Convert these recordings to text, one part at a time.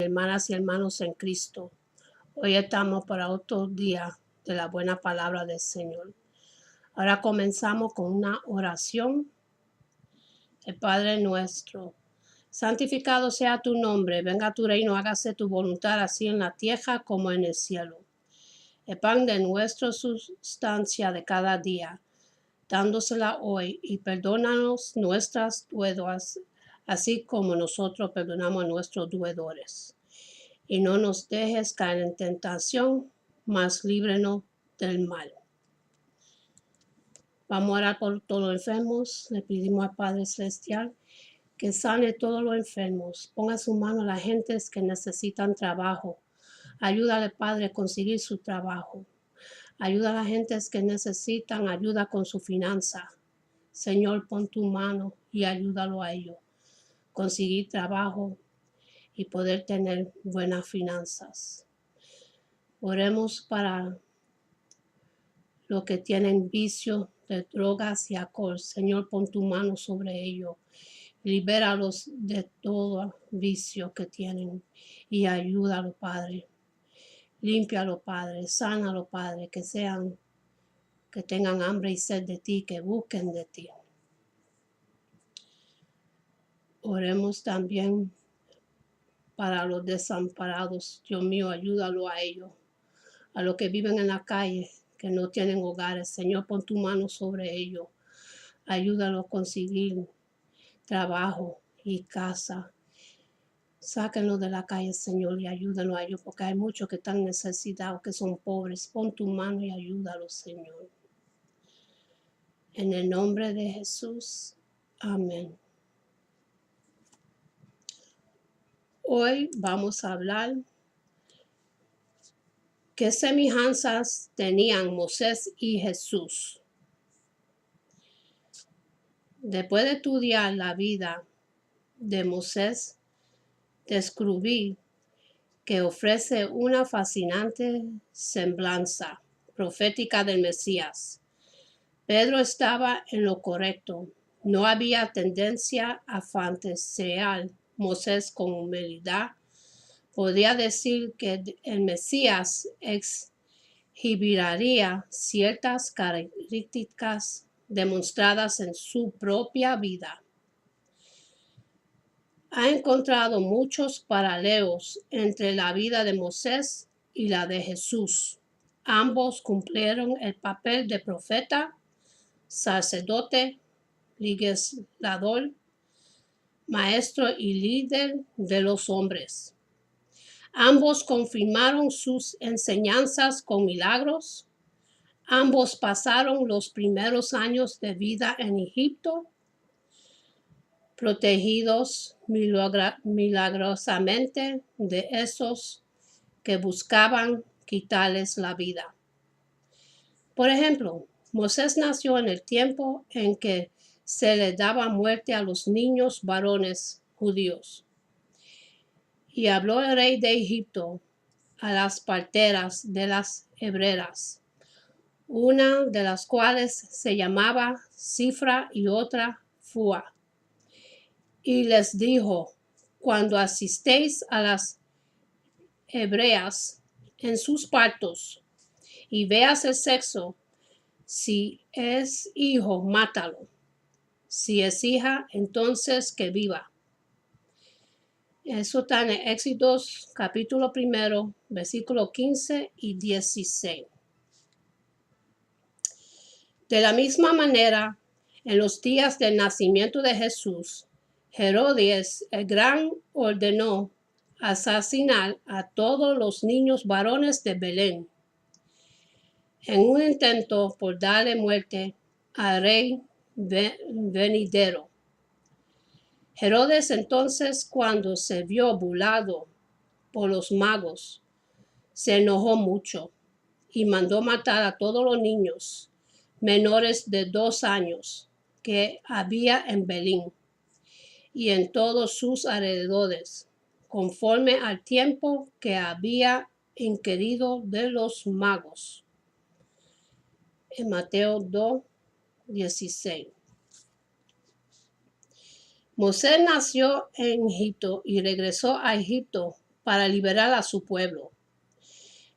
Hermanas y hermanos en Cristo, hoy estamos para otro día de la buena palabra del Señor. Ahora comenzamos con una oración. El Padre nuestro, santificado sea tu nombre, venga tu reino, hágase tu voluntad así en la tierra como en el cielo. El pan de nuestra sustancia de cada día, dándosela hoy, y perdónanos nuestras deudas, así como nosotros perdonamos a nuestros deudores. Y no nos dejes caer en tentación, mas líbranos del mal. Vamos a orar por todos los enfermos. Le pedimos al Padre Celestial que sane todos los enfermos. Ponga su mano a las gentes que necesitan trabajo. Ayúdale, Padre, a conseguir su trabajo. Ayuda a las gentes que necesitan ayuda con su finanza. Señor, pon tu mano y ayúdalo a ellos. Conseguir trabajo y poder tener buenas finanzas. Oremos para los que tienen vicio de drogas y alcohol. Señor, pon tu mano sobre ellos. Libéralos de todo vicio que tienen y ayúdalo, Padre. Límpialo, Padre. Sánalo, Padre. Que tengan hambre y sed de ti, que busquen de ti. Oremos también para los desamparados. Dios mío, ayúdalo a ellos. A los que viven en la calle, que no tienen hogares. Señor, pon tu mano sobre ellos. Ayúdalo a conseguir trabajo y casa. Sáquenlo de la calle, Señor, y ayúdanos a ellos, porque hay muchos que están necesitados, que son pobres. Pon tu mano y ayúdalos, Señor. En el nombre de Jesús. Amén. Hoy vamos a hablar qué semejanzas tenían Moisés y Jesús. Después de estudiar la vida de Moisés, descubrí que ofrece una fascinante semblanza profética del Mesías. Pedro estaba en lo correcto. No había tendencia a fantasear. Moisés con humildad podía decir que el Mesías exhibiraría ciertas características demostradas en su propia vida. Ha encontrado muchos paralelos entre la vida de Moisés y la de Jesús. Ambos cumplieron el papel de profeta, sacerdote, legislador, maestro y líder de los hombres. Ambos confirmaron sus enseñanzas con milagros. Ambos pasaron los primeros años de vida en Egipto, protegidos milagrosamente de esos que buscaban quitarles la vida. Por ejemplo, Moisés nació en el tiempo en que se le daba muerte a los niños varones judíos. Y habló el rey de Egipto a las parteras de las hebreras, una de las cuales se llamaba Cifra y otra Fua. Y les dijo: cuando asistéis a las hebreas en sus partos y veas el sexo, si es hijo, mátalo. Si es hija, entonces que viva. Eso está en Éxodos capítulo 1, versículos 15 y 16. De la misma manera, en los días del nacimiento de Jesús, Herodes el Gran ordenó asesinar a todos los niños varones de Belén, en un intento por darle muerte al rey venidero. Herodes entonces, cuando se vio burlado por los magos, se enojó mucho y mandó matar a todos los niños menores de 2 años que había en Belén y en todos sus alrededores, conforme al tiempo que había inquirido de los magos. En Mateo 2:16. Moisés nació en Egipto y regresó a Egipto para liberar a su pueblo.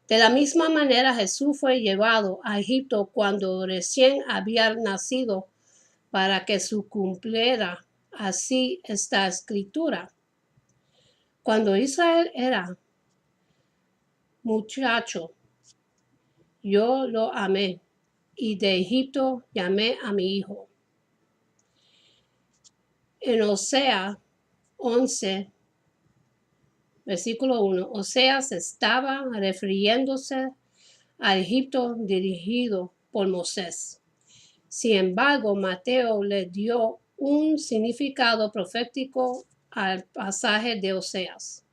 De la misma manera, Jesús fue llevado a Egipto cuando recién había nacido para que se cumpliera así esta escritura. Cuando Israel era muchacho, yo lo amé y de Egipto llamé a mi hijo. En Oseas 11, versículo 1, Oseas estaba refiriéndose a Egipto dirigido por Moisés. Sin embargo, Mateo le dio un significado profético al pasaje de Oseas,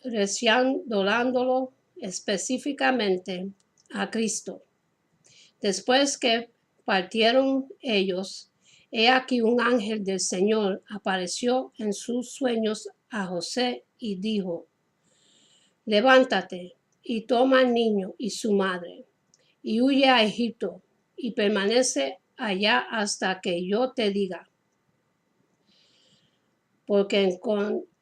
reciándolo específicamente a Cristo. Después que partieron ellos, he aquí un ángel del Señor apareció en sus sueños a José y dijo: levántate y toma al niño y su madre y huye a Egipto y permanece allá hasta que yo te diga. Porque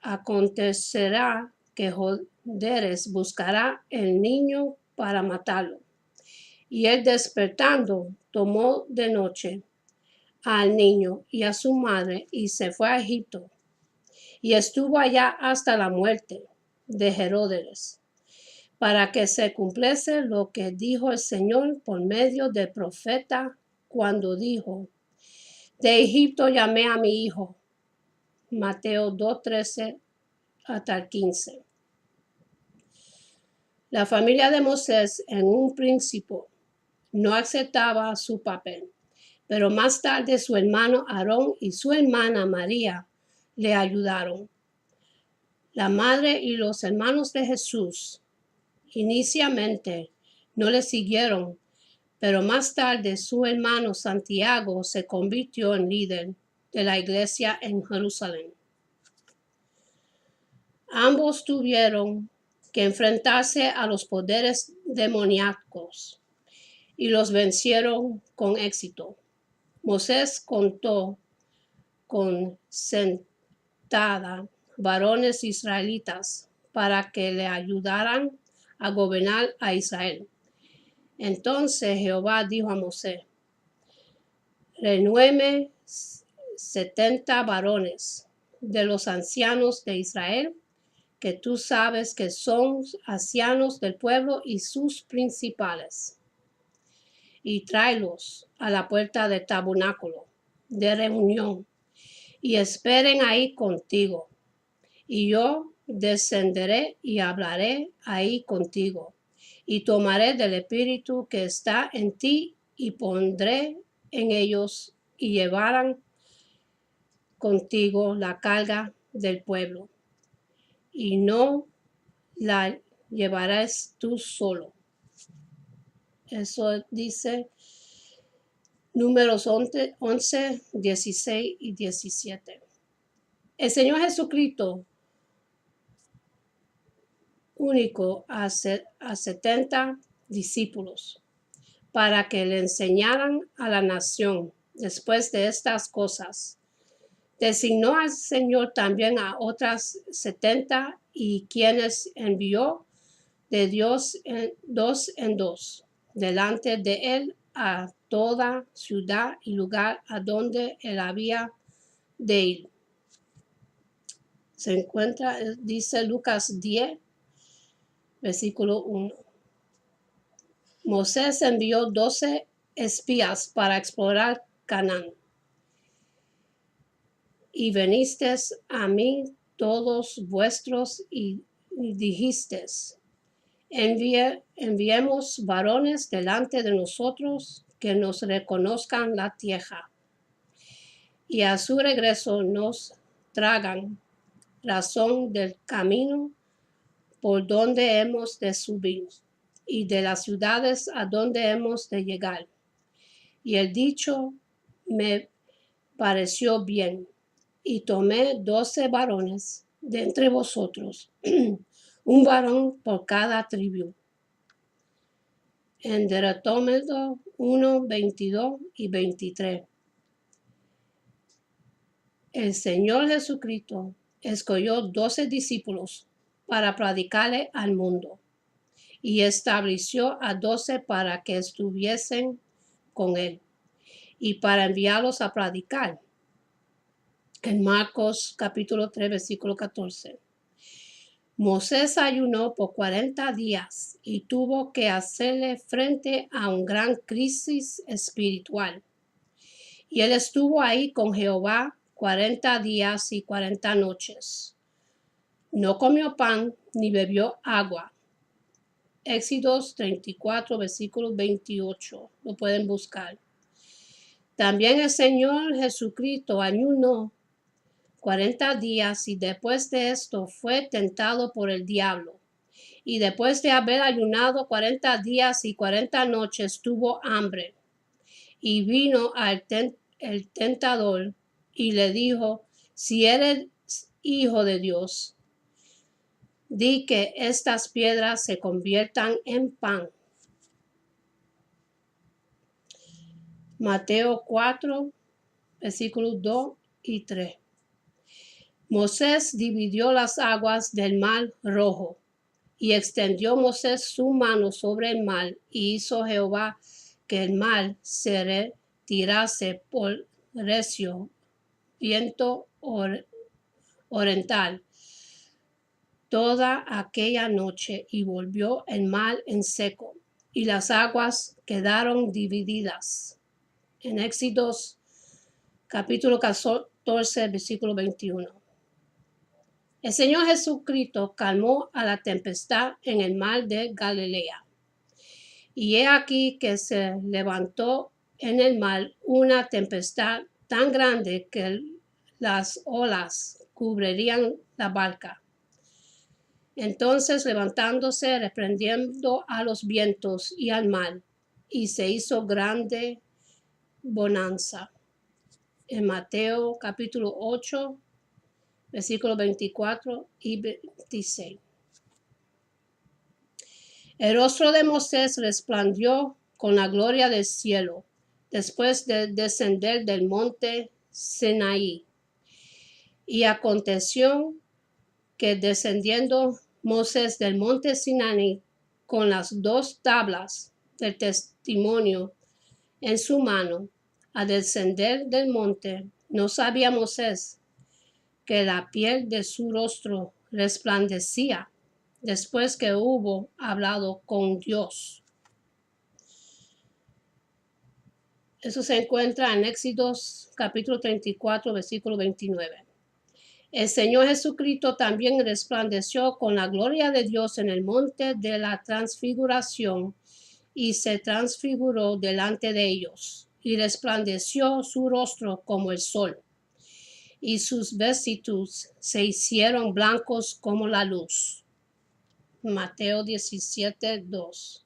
acontecerá que Joderes buscará el niño para matarlo. Y él despertando tomó de noche al niño y a su madre y se fue a Egipto. Y estuvo allá hasta la muerte de Herodes, para que se cumpliese lo que dijo el Señor por medio del profeta cuando dijo: de Egipto llamé a mi hijo. Mateo 2:13 hasta el 15. La familia de Moisés en un principio no aceptaba su papel, pero más tarde su hermano Aarón y su hermana María le ayudaron. La madre y los hermanos de Jesús inicialmente no le siguieron, pero más tarde su hermano Santiago se convirtió en líder de la iglesia en Jerusalén. Ambos tuvieron que enfrentarse a los poderes demoníacos y los vencieron con éxito. Moisés contó con 70 varones israelitas para que le ayudaran a gobernar a Israel. Entonces Jehová dijo a Moisés: renuéme 70 varones de los ancianos de Israel, que tú sabes que son ancianos del pueblo y sus principales, y tráelos a la puerta del tabernáculo de reunión, y esperen ahí contigo, y yo descenderé y hablaré ahí contigo, y tomaré del espíritu que está en ti, y pondré en ellos, y llevarán contigo la carga del pueblo, y no la llevarás tú solo. Eso dice Números 11, 16 y 17. El Señor Jesucristo único a 70 discípulos para que le enseñaran a la nación después de estas cosas. Designó al Señor también a otras 70 y quienes envió de Dios dos en dos delante de él a toda ciudad y lugar a donde él había de ir. Se encuentra, dice Lucas 10, versículo 1. Moisés envió 12 espías para explorar Canaán. Y venisteis a mí todos vuestros y dijisteis: enviemos varones delante de nosotros que nos reconozcan la tierra, y a su regreso nos tragan razón del camino por donde hemos de subir y de las ciudades a donde hemos de llegar. Y el dicho me pareció bien, y tomé 12 varones de entre vosotros, un varón por cada tribu. En Deuteronomio 1, 22 y 23. El Señor Jesucristo escogió 12 discípulos para predicarle al mundo y estableció a 12 para que estuviesen con él y para enviarlos a predicar. En Marcos capítulo 3, versículo 14. Moisés ayunó por 40 días y tuvo que hacerle frente a una gran crisis espiritual. Y él estuvo ahí con Jehová 40 días y 40 noches. No comió pan ni bebió agua. Éxodos 34, versículo 28. Lo pueden buscar. También el Señor Jesucristo ayunó 40 días y después de esto fue tentado por el diablo. Y después de haber ayunado 40 días y 40 noches tuvo hambre. Y vino el tentador y le dijo, si eres hijo de Dios, di que estas piedras se conviertan en pan. Mateo 4, versículos 2 y 3. Moisés dividió las aguas del mar Rojo, y extendió Moisés su mano sobre el mar, y hizo Jehová que el mar se retirase por recio viento oriental toda aquella noche, y volvió el mar en seco, y las aguas quedaron divididas. En Éxodos capítulo 14, versículo 21. El Señor Jesucristo calmó a la tempestad en el mar de Galilea. Y he aquí que se levantó en el mar una tempestad tan grande que las olas cubrirían la barca. Entonces, levantándose, reprendiendo a los vientos y al mar, y se hizo grande bonanza. En Mateo capítulo 8, versículos 24 y 26. El rostro de Moisés resplandeció con la gloria del cielo, después de descender del monte Sinaí. Y aconteció que descendiendo Moisés del monte Sinaí con las 2 tablas del testimonio en su mano, al descender del monte, no sabía Moisés que la piel de su rostro resplandecía después que hubo hablado con Dios. Eso se encuentra en Éxodos capítulo 34, versículo 29. El Señor Jesucristo también resplandeció con la gloria de Dios en el monte de la transfiguración y se transfiguró delante de ellos y resplandeció su rostro como el sol y sus vestidos se hicieron blancos como la luz. Mateo 17, 2.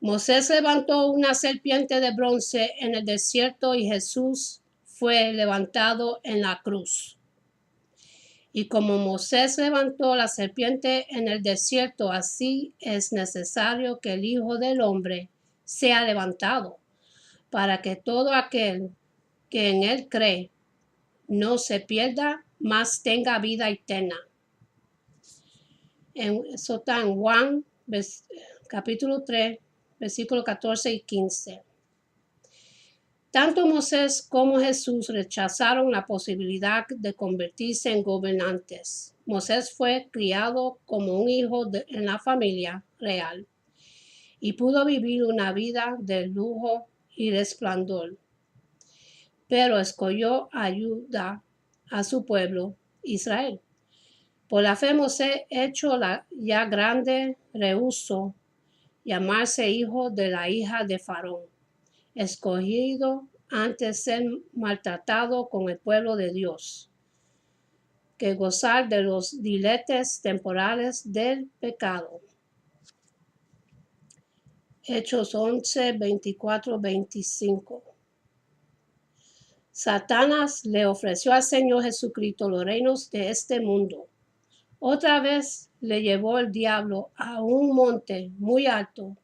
Moisés levantó una serpiente de bronce en el desierto y Jesús fue levantado en la cruz. Y como Moisés levantó la serpiente en el desierto, así es necesario que el Hijo del Hombre sea levantado, para que todo aquel que en él cree no se pierda, mas tenga vida eterna. Eso está en Juan, capítulo 3, versículos 14 y 15. Tanto Moisés como Jesús rechazaron la posibilidad de convertirse en gobernantes. Moisés fue criado como un hijo en la familia real y pudo vivir una vida de lujo y resplandor, pero escogió ayuda a su pueblo Israel. Por la fe Moisés, hecho ya grande, rehusó llamarse hijo de la hija de Faraón, escogido antes de ser maltratado con el pueblo de Dios, que gozar de los diletes temporales del pecado. Hechos 11, 24, 25. Satanás le ofreció al Señor Jesucristo los reinos de este mundo. Otra vez le llevó el diablo a un monte muy alto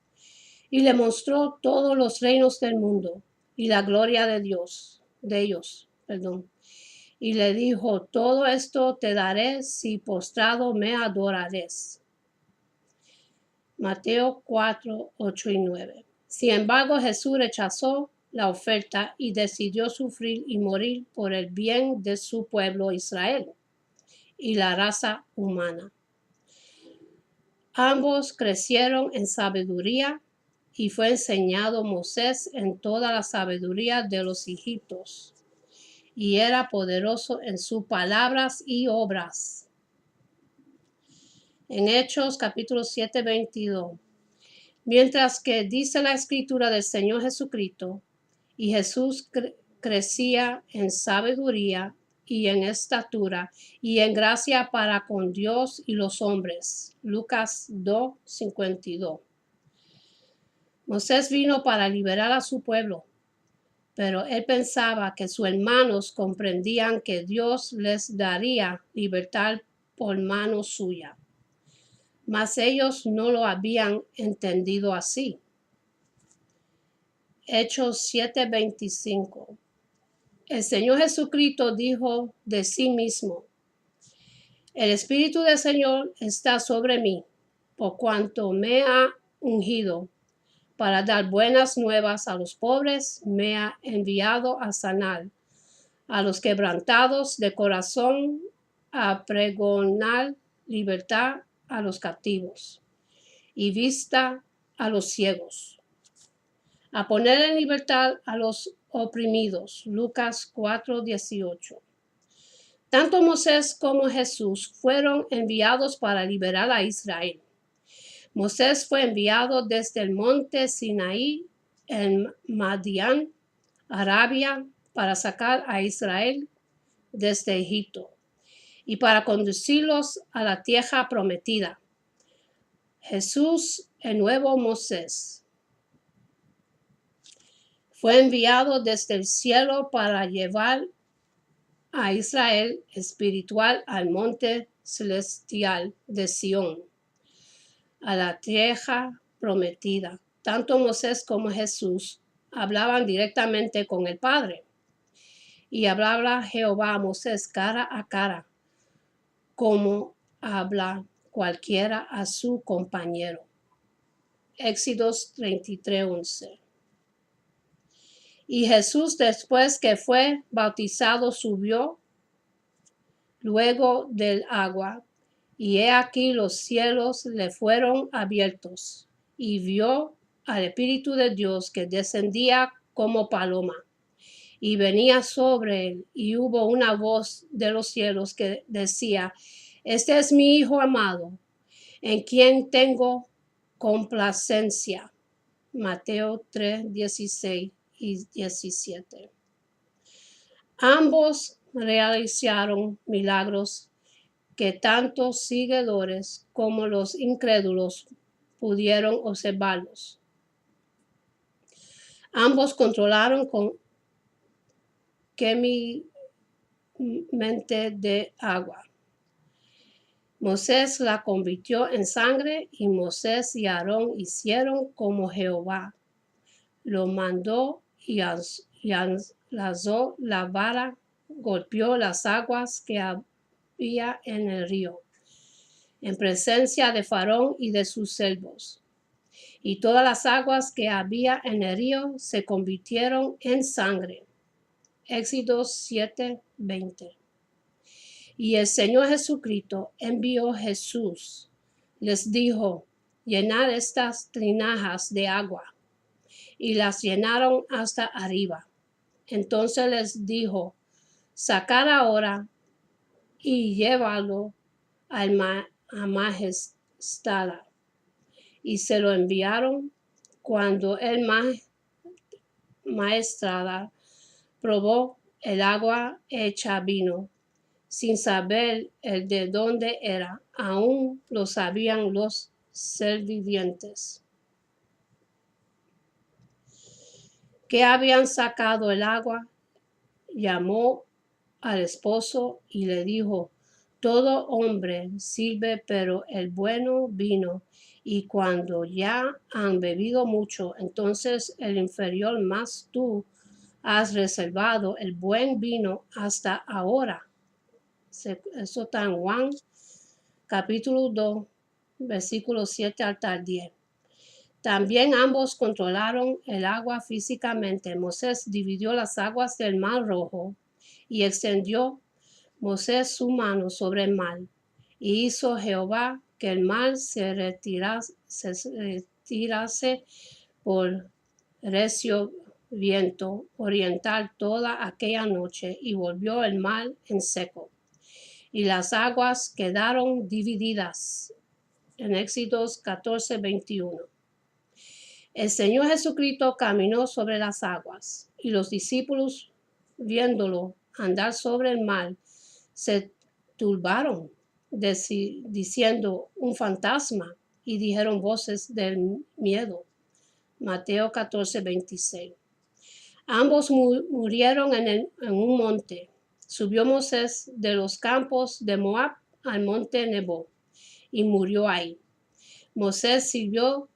y le mostró todos los reinos del mundo y la gloria de ellos. Y le dijo, todo esto te daré si postrado me adorares. Mateo 4, 8 y 9. Sin embargo, Jesús rechazó la oferta y decidió sufrir y morir por el bien de su pueblo Israel y la raza humana. Ambos crecieron en sabiduría y fue enseñado Moisés en toda la sabiduría de los egipcios y era poderoso en sus palabras y obras. En Hechos capítulo 7, 22. Mientras que dice la escritura del Señor Jesucristo, y Jesús crecía en sabiduría y en estatura y en gracia para con Dios y los hombres. Lucas 2, 52. Moisés vino para liberar a su pueblo, pero él pensaba que sus hermanos comprendían que Dios les daría libertad por mano suya. Mas ellos no lo habían entendido así. Hechos 7:25. El Señor Jesucristo dijo de sí mismo, el Espíritu del Señor está sobre mí, por cuanto me ha ungido para dar buenas nuevas a los pobres, me ha enviado a sanar a los quebrantados de corazón, a pregonar libertad a los cautivos y vista a los ciegos, a poner en libertad a los oprimidos. Lucas 4:18. Tanto Moisés como Jesús fueron enviados para liberar a Israel. Moisés fue enviado desde el monte Sinaí en Madián, Arabia, para sacar a Israel desde Egipto y para conducirlos a la tierra prometida. Jesús, el nuevo Moisés, fue enviado desde el cielo para llevar a Israel espiritual al monte celestial de Sión, a la tierra prometida. Tanto Moisés como Jesús hablaban directamente con el Padre. Y hablaba Jehová a Moisés cara a cara, como habla cualquiera a su compañero. Éxodos 33:11. Y Jesús, después que fue bautizado, subió luego del agua, y he aquí los cielos le fueron abiertos, y vio al Espíritu de Dios que descendía como paloma, y venía sobre él, y hubo una voz de los cielos que decía, este es mi Hijo amado, en quien tengo complacencia. Mateo 3, 16 y 17. Ambos realizaron milagros que tanto seguidores como los incrédulos pudieron observarlos. Ambos controlaron con mente de agua. Moisés la convirtió en sangre y Moisés y Aarón hicieron como Jehová lo mandó y lanzó la vara, golpeó las aguas que había en el río, en presencia de Faraón y de sus siervos. Y todas las aguas que había en el río se convirtieron en sangre. Éxodo 7:20. Y el Señor Jesucristo envió Jesús. Les dijo, llenad estas tinajas de agua. Y las llenaron hasta arriba. Entonces les dijo, sacad ahora y llevadlo a majestad. Y se lo enviaron. Cuando el maestrada probó el agua hecha vino, sin saber el de dónde era, aún lo sabían los sirvientes, que habían sacado el agua. Llamó al esposo y le dijo, todo hombre sirve, pero el bueno vino, y cuando ya han bebido mucho, entonces el inferior, mas tú has reservado el buen vino hasta ahora. Eso está en Juan, capítulo 2, versículos 7 hasta 10. También ambos controlaron el agua físicamente. Moisés dividió las aguas del Mar Rojo y extendió Moisés su mano sobre el mar. Y hizo Jehová que el mar se retirase por recio viento oriental toda aquella noche, y volvió el mar en seco. Y las aguas quedaron divididas. En Éxodos 14:21. El Señor Jesucristo caminó sobre las aguas, y los discípulos, viéndolo andar sobre el mar, se turbaron, diciendo un fantasma, y dijeron voces del miedo. Mateo 14:26. Ambos murieron en un monte. Subió Moisés de los campos de Moab al monte Nebo y murió ahí. Moisés sirvió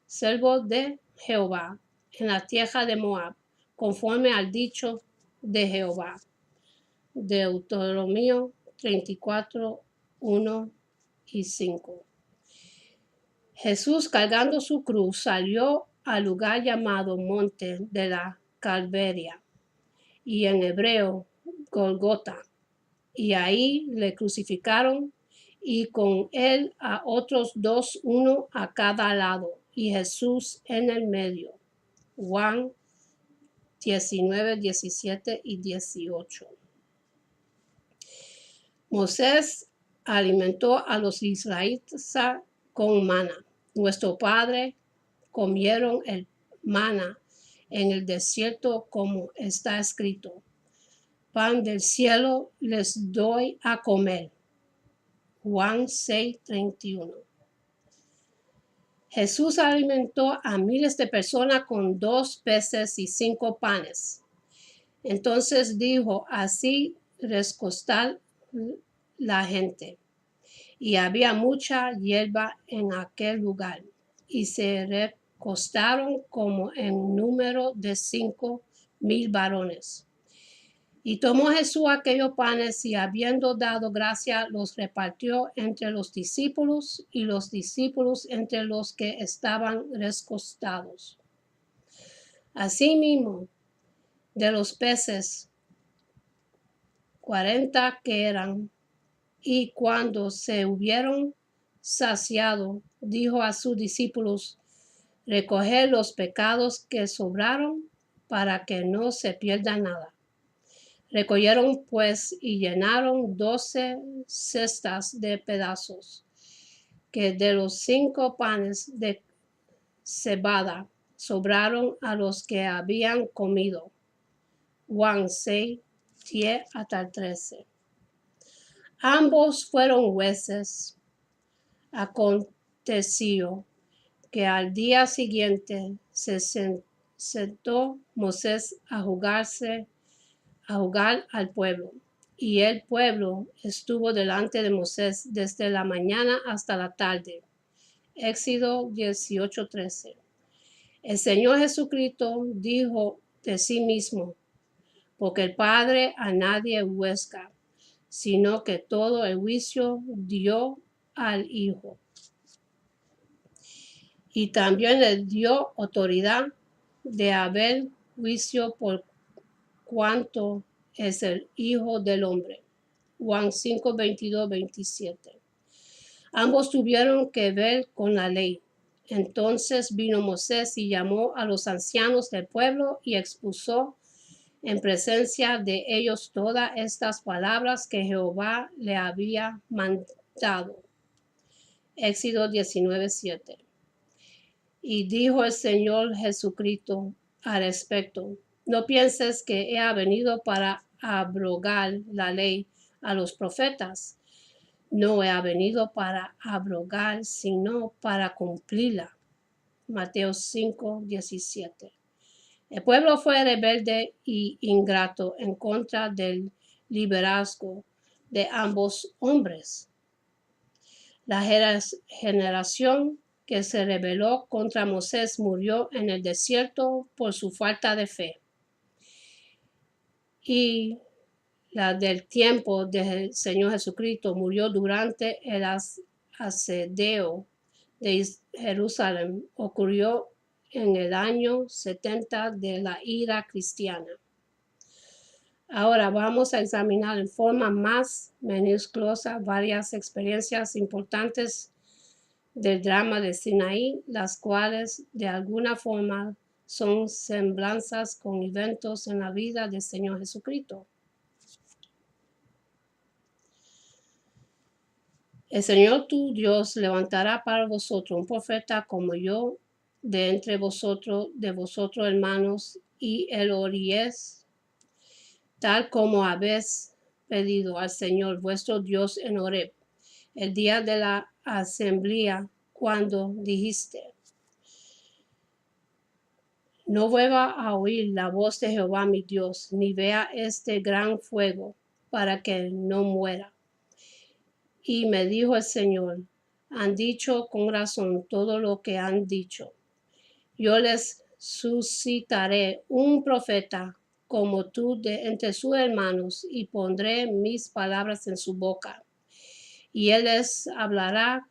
servo de Jehová en la tierra de Moab, conforme al dicho de Jehová. Deuteronomio 34, 1 y 5. Jesús, cargando su cruz, salió al lugar llamado Monte de la Calvaria, y en hebreo Golgota, y ahí le crucificaron, y con él a otros dos, uno a cada lado, y Jesús en el medio. Juan 19, 17 y 18. Moisés alimentó a los israelitas con maná. Nuestro padre comieron el maná en el desierto, como está escrito: pan del cielo les doy a comer. Juan 6:31. Jesús alimentó a miles de personas con 2 peces y 5 panes. Entonces dijo: así recostar la gente. Y había mucha hierba en aquel lugar, y se recostaron como en número de 5,000 varones. Y tomó Jesús aquellos panes, y habiendo dado gracia, los repartió entre los discípulos, y los discípulos entre los que estaban recostados. Asimismo, de los peces, 40 que eran. Y cuando se hubieron saciado, dijo a sus discípulos: recoger los pecados que sobraron, para que no se pierda nada. Recogieron pues y llenaron 12 cestas de pedazos, que de los 5 panes de cebada sobraron a los que habían comido. Juan 6, 10 hasta 13. Ambos fueron jueces. Aconteció que al día siguiente se sentó Moisés a jugar al pueblo, y el pueblo estuvo delante de Moisés desde la mañana hasta la tarde. Éxodo 18:13. El Señor Jesucristo dijo de sí mismo: porque el Padre a nadie juzga, sino que todo el juicio dio al Hijo. Y también le dio autoridad de haber juicio por cuanto es el Hijo del Hombre. Juan 5, 22, 27. Ambos tuvieron que ver con la ley. Entonces vino Moisés y llamó a los ancianos del pueblo y expuso en presencia de ellos todas estas palabras que Jehová le había mandado. Éxodo 19:7. Y dijo el Señor Jesucristo al respecto: no pienses que he venido para abrogar la ley a los profetas. No he venido para abrogar, sino para cumplirla. Mateo 5:17. El pueblo fue rebelde y ingrato en contra del liderazgo de ambos hombres. La generación que se rebeló contra Moisés murió en el desierto por su falta de fe. y la del tiempo del Señor Jesucristo murió durante el asedio de Jerusalén. Ocurrió en el año 70 de la era cristiana. Ahora vamos a examinar en forma más minuciosa varias experiencias importantes del drama de Sinaí, las cuales de alguna forma son semblanzas con eventos en la vida del Señor Jesucristo. El Señor tu Dios levantará para vosotros un profeta como yo de entre vosotros, de vosotros hermanos, y él oiréis, tal como habéis pedido al Señor vuestro Dios en Horeb, el día de la asamblea, cuando dijiste: no vuelva a oír la voz de Jehová mi Dios, ni vea este gran fuego, para que no muera. Y me dijo el Señor: han dicho con razón todo lo que han dicho. Yo les suscitaré un profeta como tú de entre sus hermanos, y pondré mis palabras en su boca. Y él les hablará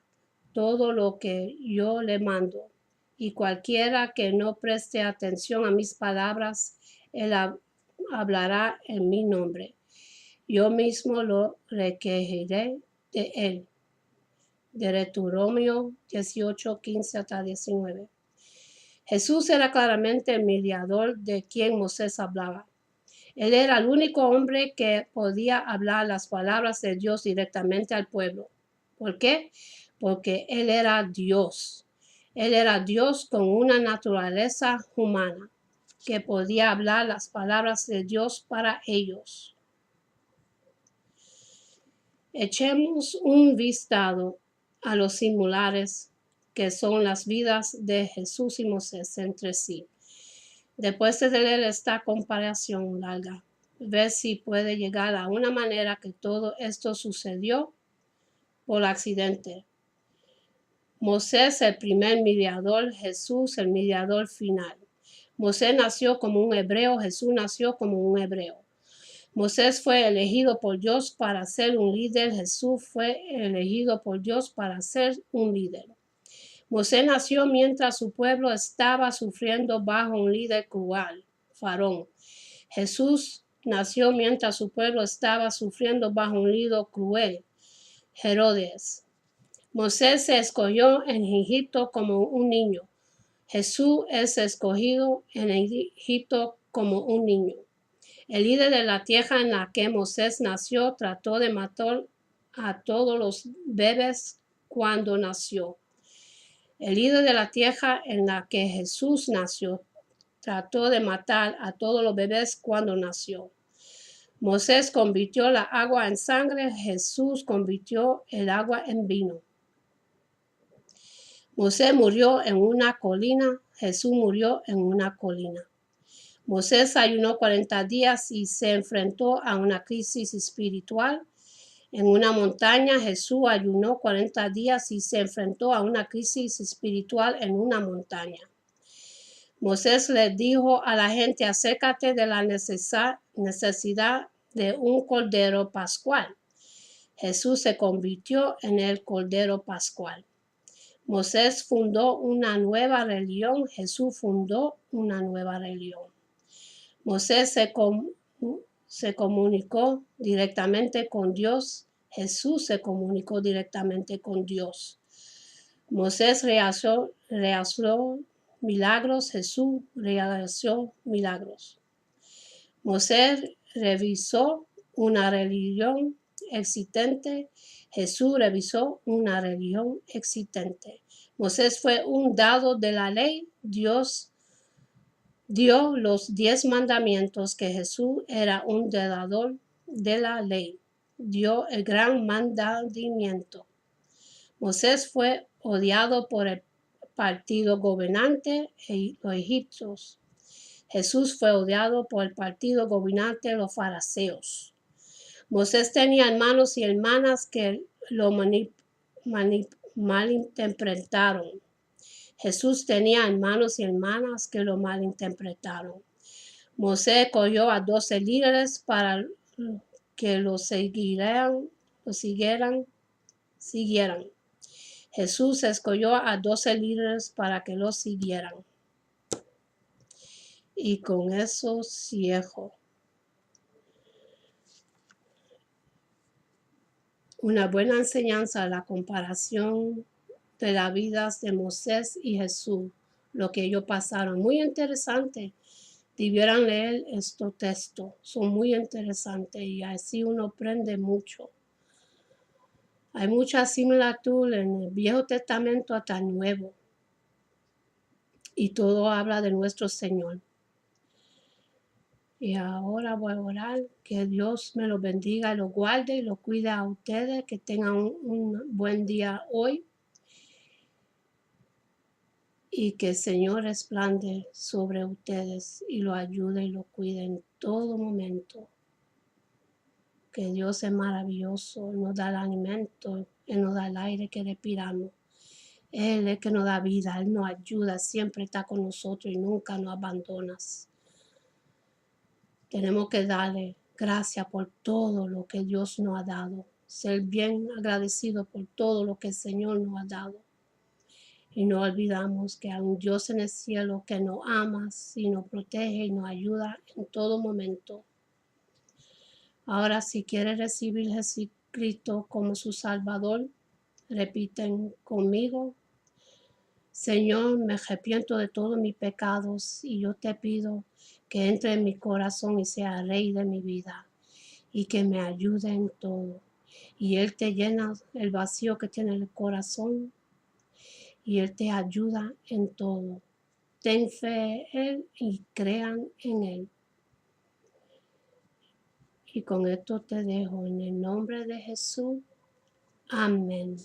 todo lo que yo le mando. Y cualquiera que no preste atención a mis palabras, él hablará en mi nombre. Yo mismo lo requeriré de él. Deuteronomio 18, 15 hasta 19. Jesús era claramente el mediador de quien Moisés hablaba. Él era el único hombre que podía hablar las palabras de Dios directamente al pueblo. ¿Por qué? Porque él era Dios. Él era Dios con una naturaleza humana que podía hablar las palabras de Dios para ellos. Echemos un vistazo a los similares que son las vidas de Jesús y Moisés entre sí. Después de leer esta comparación larga, ver si puede llegar a una manera que todo esto sucedió por accidente. Moisés, el primer mediador; Jesús, el mediador final. Moisés nació como un hebreo; Jesús nació como un hebreo. Moisés fue elegido por Dios para ser un líder; Jesús fue elegido por Dios para ser un líder. Moisés nació mientras su pueblo estaba sufriendo bajo un líder cruel, Faraón. Jesús nació mientras su pueblo estaba sufriendo bajo un líder cruel, Herodes. Moisés se escogió en Egipto como un niño. Jesús es escogido en Egipto como un niño. El líder de la tierra en la que Moisés nació trató de matar a todos los bebés cuando nació. El líder de la tierra en la que Jesús nació trató de matar a todos los bebés cuando nació. Moisés convirtió la agua en sangre; Jesús convirtió el agua en vino. Moisés murió en una colina; Jesús murió en una colina. Moisés ayunó 40 días y se enfrentó a una crisis espiritual en una montaña. Jesús ayunó 40 días y se enfrentó a una crisis espiritual en una montaña. Moisés le dijo a la gente: acércate de la necesidad de un cordero pascual. Jesús se convirtió en el cordero pascual. Moisés fundó una nueva religión; Jesús fundó una nueva religión. Moisés se comunicó directamente con Dios; Jesús se comunicó directamente con Dios. Moisés realizó milagros; Jesús realizó milagros. Moisés revisó una religión existente; Jesús revisó una religión existente. Moisés fue un dado de la ley; Dios dio los 10 mandamientos, que Jesús era un dador de la ley. Dio el gran mandamiento. Moisés fue odiado por el partido gobernante los egipcios. Jesús fue odiado por el partido gobernante los fariseos. Moisés tenía hermanos y hermanas que lo malinterpretaron. Jesús tenía hermanos y hermanas que lo malinterpretaron. Moisés escogió a 12 líderes para que lo siguieran. Jesús escogió a 12 líderes para que lo siguieran. Y con eso cierro. Una buena enseñanza, la comparación de las vidas de Moisés y Jesús, lo que ellos pasaron. Muy interesante. Debieran leer estos textos, son muy interesantes y así uno aprende mucho. Hay mucha similitud en el Viejo Testamento hasta el Nuevo y todo habla de nuestro Señor. Y ahora voy a orar, que Dios me los bendiga, los guarde y los cuide a ustedes, que tengan un buen día hoy y que el Señor resplandece sobre ustedes y lo ayude y lo cuide en todo momento. Que Dios es maravilloso, Él nos da el alimento, Él nos da el aire que respiramos. Él es el que nos da vida, Él nos ayuda, siempre está con nosotros y nunca nos abandonas. Tenemos que darle gracias por todo lo que Dios nos ha dado. Ser bien agradecido por todo lo que el Señor nos ha dado. Y no olvidamos que hay un Dios en el cielo que nos ama y nos protege y nos ayuda en todo momento. Ahora, si quieres recibir a Jesucristo como su Salvador, repiten conmigo: Señor, me arrepiento de todos mis pecados y yo te pido que entre en mi corazón y sea Rey de mi vida y que me ayude en todo. Y Él te llena el vacío que tiene el corazón y Él te ayuda en todo. Ten fe en Él y crean en Él. Y con esto te dejo en el nombre de Jesús. Amén.